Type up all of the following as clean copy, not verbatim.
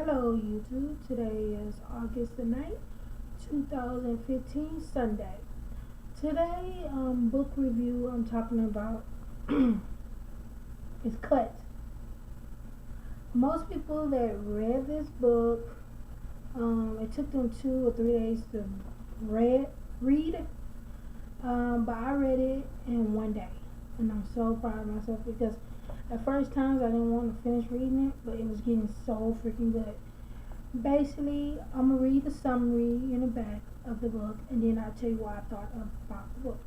Hello YouTube, today is August the 9th, 2015, Sunday. Today, book review I'm talking about is Cut. Most people that read this book, it took them 2 or 3 days to read, but I read it in one day. And I'm so proud of myself because at first times I didn't want to finish reading it, but it was getting so freaking good. Basically, I'm gonna read the summary in the back of the book, and then I'll tell you what I thought about the book.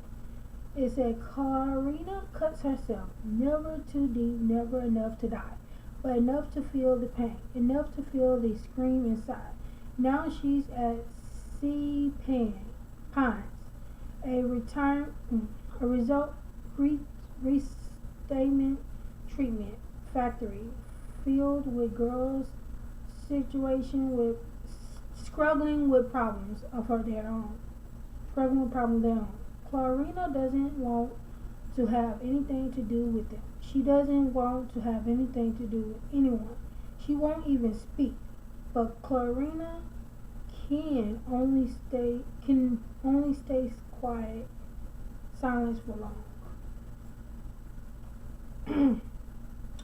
It said Karina cuts herself, never too deep, never enough to die, but enough to feel the pain, enough to feel the scream inside. Now she's at Sea Pines, a return, a result restatement treatment factory filled with girls situation with struggling with problems of their own. Struggling with problems of their own. Clarina doesn't want to have anything to do with them. She doesn't want to have anything to do with anyone. She won't even speak. But Clarina can only stay quiet, silence for long.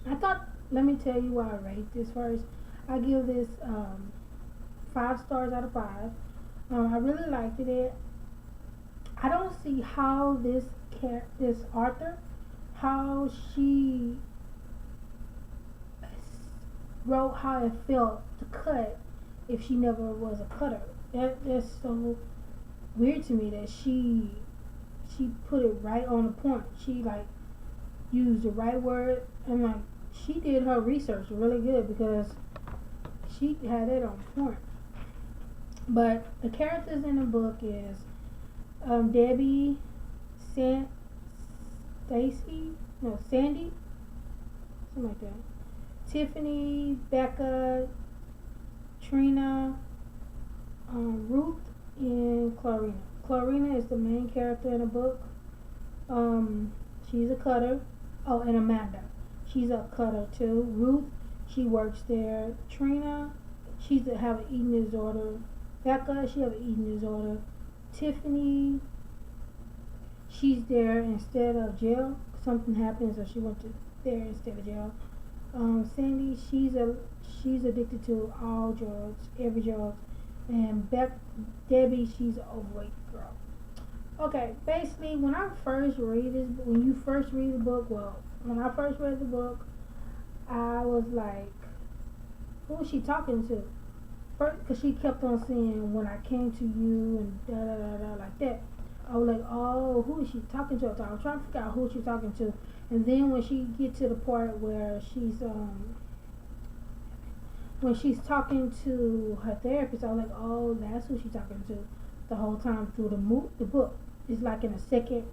I thought, let me tell you why I rate this first. I give this 5 stars out of 5. I really liked it. I don't see how this author, how she wrote how it felt to cut if she never was a cutter. That's so weird to me that she put it right on the point. She like used the right word, and like she did her research really good because she had it on point. But the characters in the book is Debbie, Stacy, no Sandy, something like that. Tiffany, Becca, Trina, Ruth, and Clarina. Clarina is the main character in the book. She's a cutter. Oh, and Amanda, she's a cutter too. Ruth, she works there. Trina, she's have an eating disorder. Becca, she have an eating disorder. Tiffany, she's there instead of jail. Something happened, so she went to there instead of jail. Sandy, she's addicted to all drugs, every drug. And Debbie, she's an overweight girl. Okay, basically, when you first read the book, when I first read the book, I was like, who is she talking to? First, because she kept on saying, when I came to you, and da da da da, like that. I was like, oh, who is she talking to? So I was trying to figure out who she's talking to. And then when she get to the part where when she's talking to her therapist, I was like, oh, that's who she's talking to the whole time through the book. It's like in a second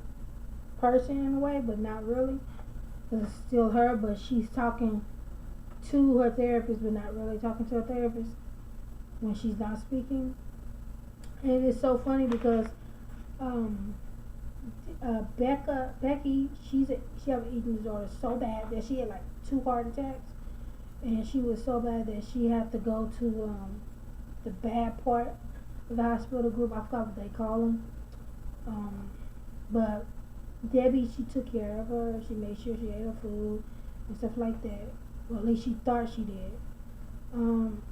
person in a way, but not really. Because it's still her, but she's talking to her therapist, but not really talking to her therapist when she's not speaking. And it's so funny because Becky, she have an eating disorder so bad that she had like 2 heart attacks, and she was so bad that she had to go to the bad part of the hospital group. I forgot what they call them. But Debbie, she took care of her. She made sure she ate her food and stuff like that. Well, at least she thought she did. And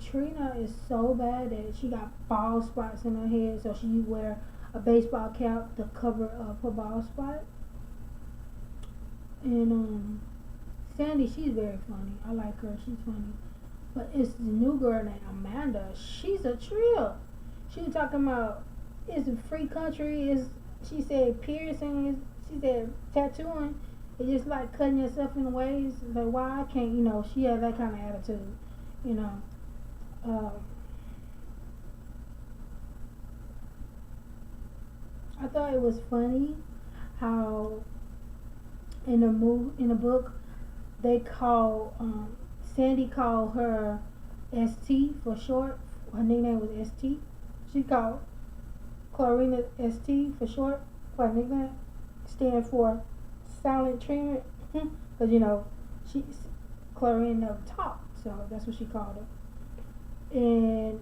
Trina is so bad that she got bald spots in her head, so she wear a baseball cap to cover up her bald spot. And Sandy, she's very funny. I like her. She's funny. But it's the new girl named Amanda. She's a trill. She was talking about it's a free country. She said piercing is, she said tattooing is just like cutting yourself in ways. Like why I can't, she had that kind of attitude, you know. I thought it was funny how in the book they call Sandy called her ST for short. Her nickname was ST. She called Clarina ST for short for her nickname, stand for silent treatment. Because she Clarina never talked, so that's what she called her. And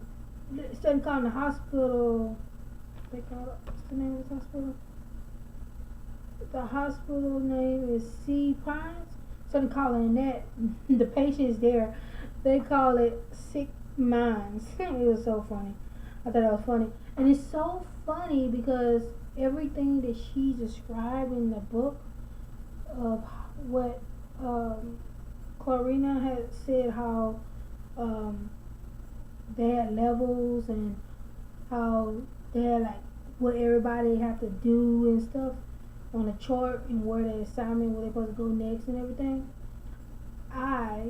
instead of calling the hospital, they call it, what's the name of this hospital? The hospital name is C Pines. Instead of calling that the patients there, they call it Sick Minds. It was so funny. I thought that was funny. And it's so funny because everything that she described in the book of what Clarina had said, how um, they had levels and how they had like what everybody have to do and stuff on a chart and where the assignment, where they're supposed to go next and everything. I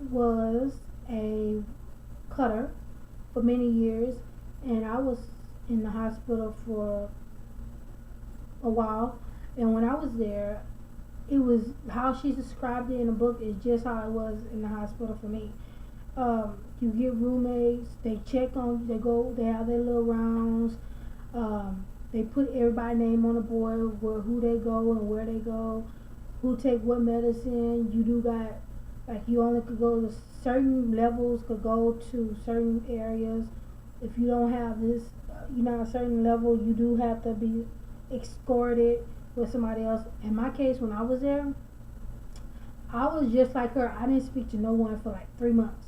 was a cutter for many years, and I was in the hospital for a while. And when I was there, it was how she described it in the book is just how it was in the hospital for me. You get roommates, they check on you, they have their little rounds. They put everybody's name on the board, who they go and where they go, who take what medicine. You do got like you only could go to certain levels, could go to certain areas. If you don't have this, you're not a certain level, you do have to be escorted with somebody else. In my case, when I was there, I was just like her. I didn't speak to no one for like 3 months.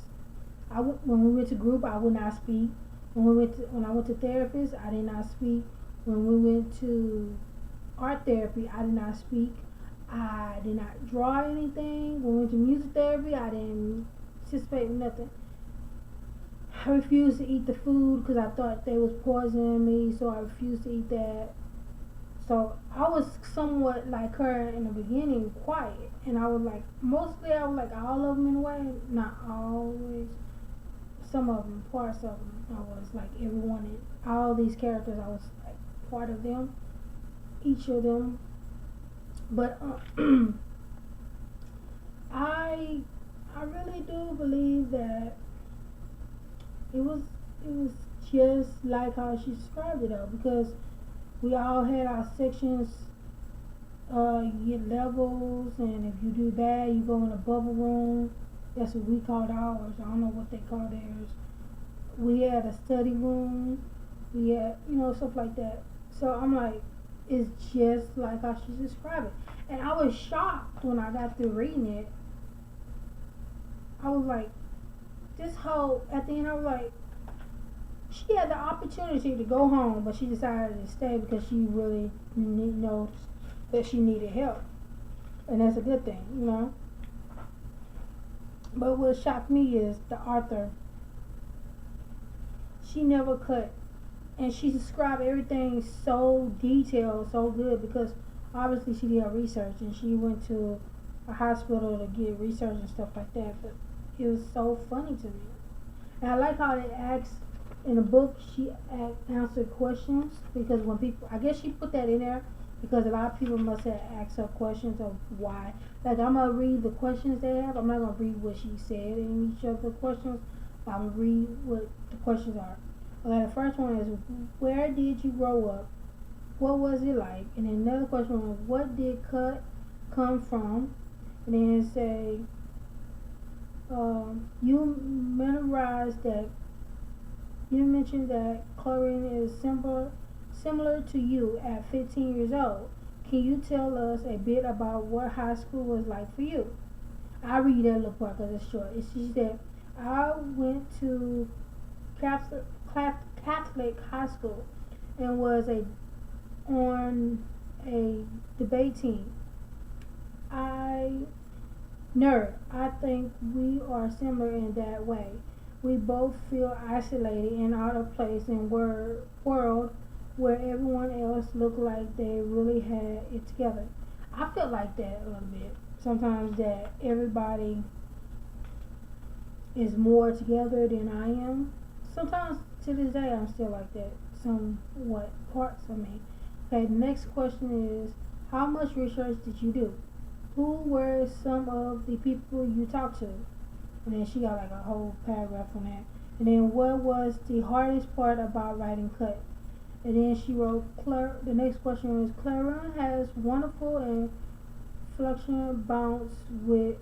When we went to group, I would not speak. When I went to therapist, I did not speak. When we went to art therapy, I did not speak. I did not draw anything. When we went to music therapy, I didn't participate in nothing. I refused to eat the food because I thought they was poisoning me, so I refused to eat that. So I was somewhat like her in the beginning, quiet, and I was like I was like all of them in a way, not always. Some of them, parts of them, I was like everyone in all these characters. I was like part of them, each of them. But I really do believe that it was just like how she described it though, because we all had our sections. You get levels, and if you do bad, you go in a bubble room. That's what we called ours. I don't know what they call theirs. We had a study room. We had, stuff like that. So I'm like, it's just like how she described it. And I was shocked when I got through reading it. I was like, at the end, I was like, she had the opportunity to go home, but she decided to stay because she really knows that she needed help. And that's a good thing. But what shocked me is the author. She never cut. And she described everything so detailed, so good, because obviously she did her research and she went to a hospital to get research and stuff like that. But it was so funny to me. And I like how they asked in the book, she answered questions, because when people, I guess she put that in there because a lot of people must have asked her questions of why. Like, I'm going to read the questions they have. I'm not going to read what she said in each of the questions, but I'm going to read what the questions are. Okay, the first one is, where did you grow up? What was it like? And then another question was, what did Cut come from? And then say, you memorized that, you mentioned that Chlorine is similar to you at 15 years old. Can you tell us a bit about what high school was like for you? I read that little part because it's short. She said, I went to Catholic high school and was on a debate team. I think we are similar in that way. We both feel isolated and out of place in world where everyone else looked like they really had it together. I feel like that a little bit. Sometimes that everybody is more together than I am. Sometimes to this day I'm still like that. Somewhat parts of me. Okay, the next question is, how much research did you do? Who were some of the people you talked to? And then she got like a whole paragraph on that. And then what was the hardest part about writing Cut? And then she wrote, the next question was, Clara has wonderful and fluctuant bounce with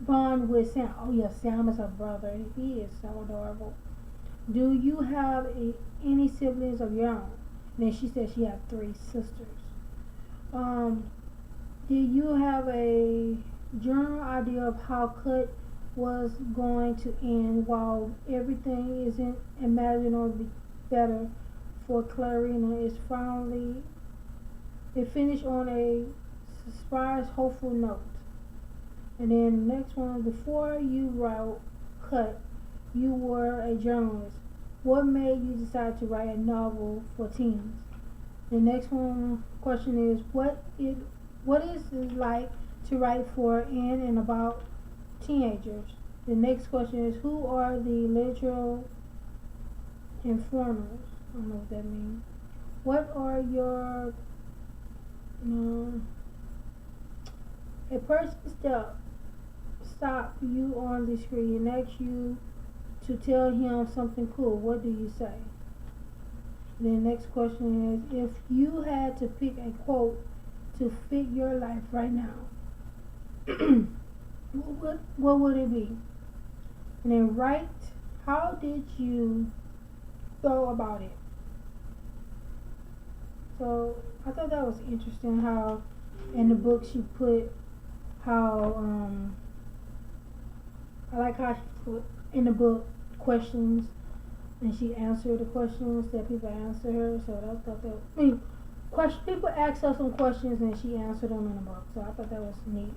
bond with Sam? Oh yeah, Sam is her brother. He is so adorable. Do you have any siblings of your own? And then she said she had three sisters. Um, did you have a general idea of how Cut was going to end while everything isn't imaginably better for Clarina? Is finally it finished on a surprise hopeful note. And then the next one, before you wrote Cut, you were a journalist. What made you decide to write a novel for teens? The next one question is what is it like to write for and about teenagers? The next question is who are the literal informers? I don't know what that means. What are your a person stop you on the street and asks you to tell him something cool. What do you say? The next question is if you had to pick a quote to fit your life right now, what would it be? And then write how did you go about it? So I thought that was interesting how in the book she put how I like how she put in the book questions and she answered the questions that people answer her. So I thought that people asked her some questions and she answered them in the book. So I thought that was neat.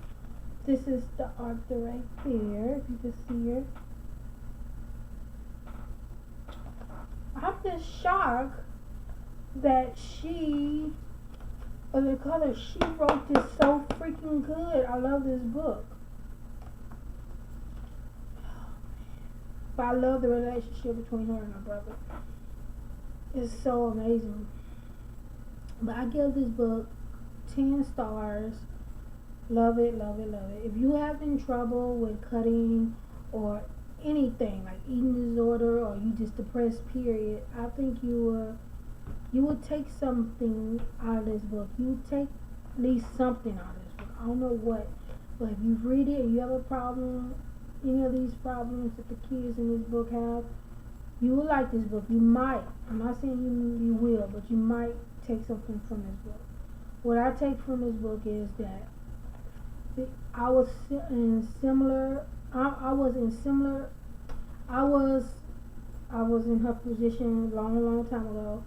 This is the author right there. If you can see her, I'm just shocked that she wrote this so freaking good. I love this book. But I love the relationship between her and her brother. It's so amazing. But I give this book 10 stars. Love it, love it, love it. If you having trouble with cutting or anything like eating disorder or you just depressed period, I think you will take something out of this book. You will take at least something out of this book. I don't know what, but if you read it and you have a problem, any of these problems that the kids in this book have, you will like this book. You might. I'm not saying you will, but you might take something from this book. What I take from this book is that I was in similar. I was in similar. I was in her position a long time ago,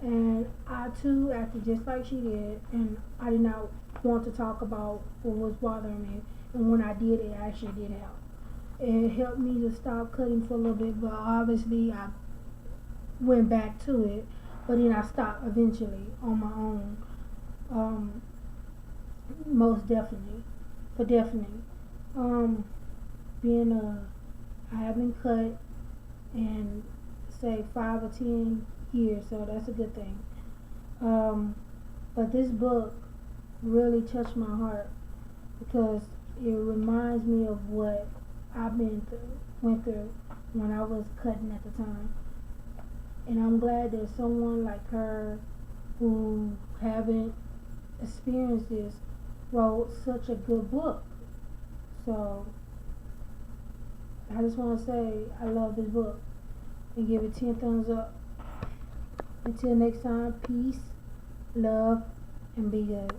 and I too acted just like she did, and I did not want to talk about what was bothering me. And when I did, it actually did help. It helped me to stop cutting for a little bit, but obviously I went back to it. But then I stopped eventually on my own. Most definitely, for definitely. Being I haven't cut in say 5 or 10 years, so that's a good thing. But this book really touched my heart because it reminds me of what I've went through when I was cutting at the time. And I'm glad that someone like her who haven't experienced this wrote such a good book. So I just want to say I love this book and give it 10 thumbs up. Until next time, peace, love, and be good.